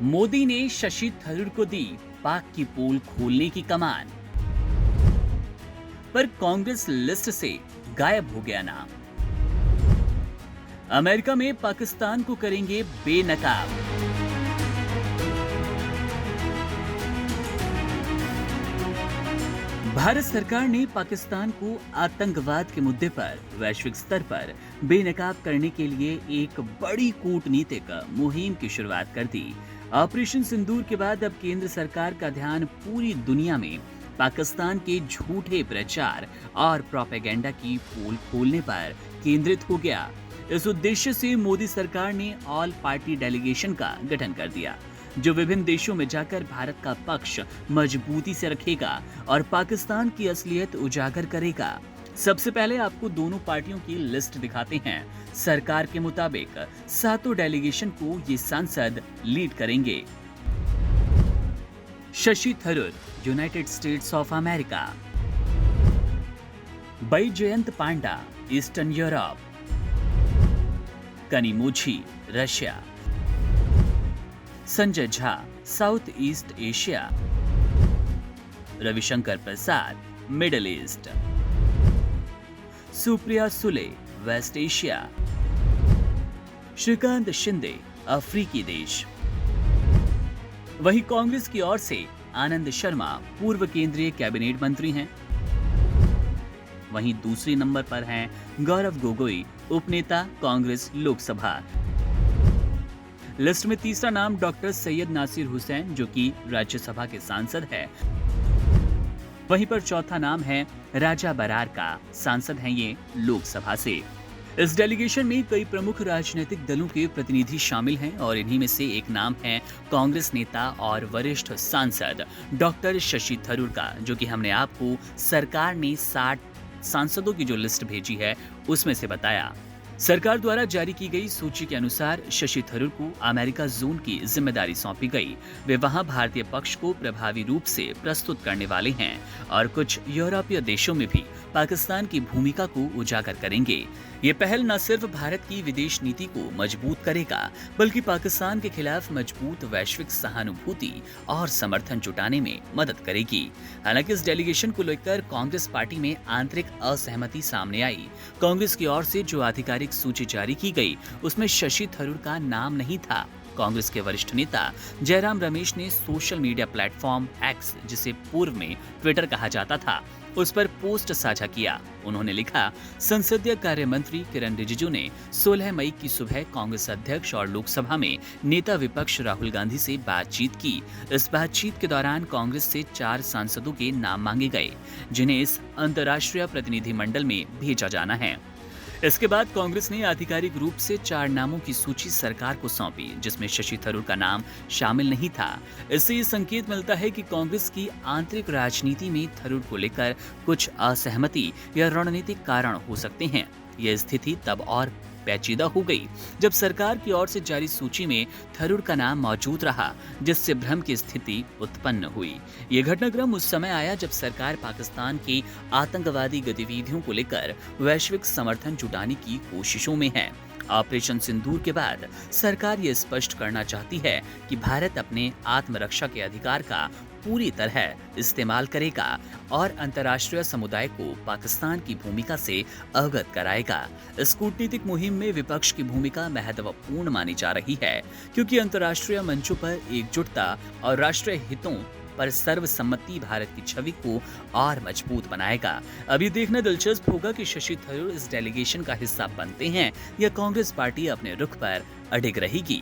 मोदी ने शशि थरूर को दी पाक की पोल खोलने की कमान, पर कांग्रेस लिस्ट से गायब हो गया नाम। अमेरिका में पाकिस्तान को करेंगे बेनकाब। भारत सरकार ने पाकिस्तान को आतंकवाद के मुद्दे पर वैश्विक स्तर पर बेनकाब करने के लिए एक बड़ी कूटनीतिक मुहिम की शुरुआत कर दी। ऑपरेशन सिंदूर के बाद अब केंद्र सरकार का ध्यान पूरी दुनिया में पाकिस्तान के झूठे प्रचार और प्रोपेगेंडा की पोल खोलने पर केंद्रित हो गया। इस उद्देश्य से मोदी सरकार ने ऑल पार्टी डेलीगेशन का गठन कर दिया, जो विभिन्न देशों में जाकर भारत का पक्ष मजबूती से रखेगा और पाकिस्तान की असलियत उजागर करेगा। सबसे पहले आपको दोनों पार्टियों की लिस्ट दिखाते हैं। सरकार के मुताबिक सातों डेलीगेशन को ये सांसद लीड करेंगे। Shashi Tharoor, United States of America. Baijayant Panda, Eastern Europe. Kanimozhi, Russia. Sanjay Jha, South East Asia. Ravishankar Prasad, Middle East. Supriya Sule, West Asia. Shrikant Shinde, अफ्रीकी देश। वहीं कांग्रेस की ओर से आनंद शर्मा पूर्व केंद्रीय कैबिनेट मंत्री हैं। वहीं दूसरे नंबर पर हैं गौरव गोगोई, उपनेता कांग्रेस लोकसभा। लिस्ट में तीसरा नाम डॉक्टर सैयद नासिर हुसैन, जो कि राज्यसभा के सांसद है। वहीं पर चौथा नाम है राजा बरार का, सांसद हैं ये लोकसभा से। इस डेलीगेशन में कई प्रमुख राजनीतिक दलों के प्रतिनिधि शामिल हैं और इन्हीं में से एक नाम है कांग्रेस नेता और वरिष्ठ सांसद डॉक्टर शशि थरूर का, जो कि हमने आपको सरकार ने 60 सांसदों की जो लिस्ट भेजी है उसमें से बताया। सरकार द्वारा जारी की गई सूची के अनुसार शशि थरूर को अमेरिका जोन की जिम्मेदारी सौंपी गई। वे वहां भारतीय पक्ष को प्रभावी रूप से प्रस्तुत करने वाले हैं और कुछ यूरोपीय देशों में भी पाकिस्तान की भूमिका को उजागर करेंगे। ये पहल न सिर्फ भारत की विदेश नीति को मजबूत करेगा, बल्कि पाकिस्तान के खिलाफ मजबूत वैश्विक सहानुभूति और समर्थन जुटाने में मदद करेगी। हालांकि इस डेलीगेशन को लेकर कांग्रेस पार्टी में आंतरिक असहमति सामने आई। कांग्रेस की ओर से जो आधिकारिक सूची जारी की गई उसमें शशि थरूर का नाम नहीं था। कांग्रेस के वरिष्ठ नेता जयराम रमेश ने सोशल मीडिया प्लेटफॉर्म एक्स, जिसे पूर्व में ट्विटर कहा जाता था, उस पर पोस्ट साझा किया। उन्होंने लिखा, संसदीय कार्य मंत्री किरण रिजिजू ने 16 मई की सुबह कांग्रेस अध्यक्ष और लोकसभा में नेता विपक्ष राहुल गांधी से बातचीत की। इस बातचीत के दौरान कांग्रेस से 4 सांसदों के नाम मांगे गए, जिन्हें इस अंतर्राष्ट्रीय प्रतिनिधिमंडल में भेजा जाना है। इसके बाद कांग्रेस ने आधिकारिक रूप से 4 नामों की सूची सरकार को सौंपी, जिसमें शशि थरूर का नाम शामिल नहीं था। इससे ये संकेत मिलता है कि कांग्रेस की आंतरिक राजनीति में थरूर को लेकर कुछ असहमति या रणनीतिक कारण हो सकते हैं। यह स्थिति तब और पेचीदा हो गई जब सरकार की ओर से जारी सूची में थरूर का नाम मौजूद रहा, जिससे भ्रम की स्थिति उत्पन्न हुई। ये घटनाक्रम उस समय आया जब सरकार पाकिस्तान की आतंकवादी गतिविधियों को लेकर वैश्विक समर्थन जुटाने की कोशिशों में है। ऑपरेशन सिंदूर के बाद सरकार ये स्पष्ट करना चाहती है कि भारत अपने आत्मरक्षा के अधिकार का पूरी तरह इस्तेमाल करेगा और अंतर्राष्ट्रीय समुदाय को पाकिस्तान की भूमिका से अवगत कराएगा। इस कूटनीतिक मुहिम में विपक्ष की भूमिका महत्वपूर्ण मानी जा रही है, क्योंकि अंतर्राष्ट्रीय मंचों पर एकजुटता और राष्ट्रीय हितों पर सर्वसम्मति भारत की छवि को और मजबूत बनाएगा। अभी देखना दिलचस्प होगा कि शशि थरूर इस डेलीगेशन का हिस्सा बनते हैं या कांग्रेस पार्टी अपने रुख पर अडिग रहेगी।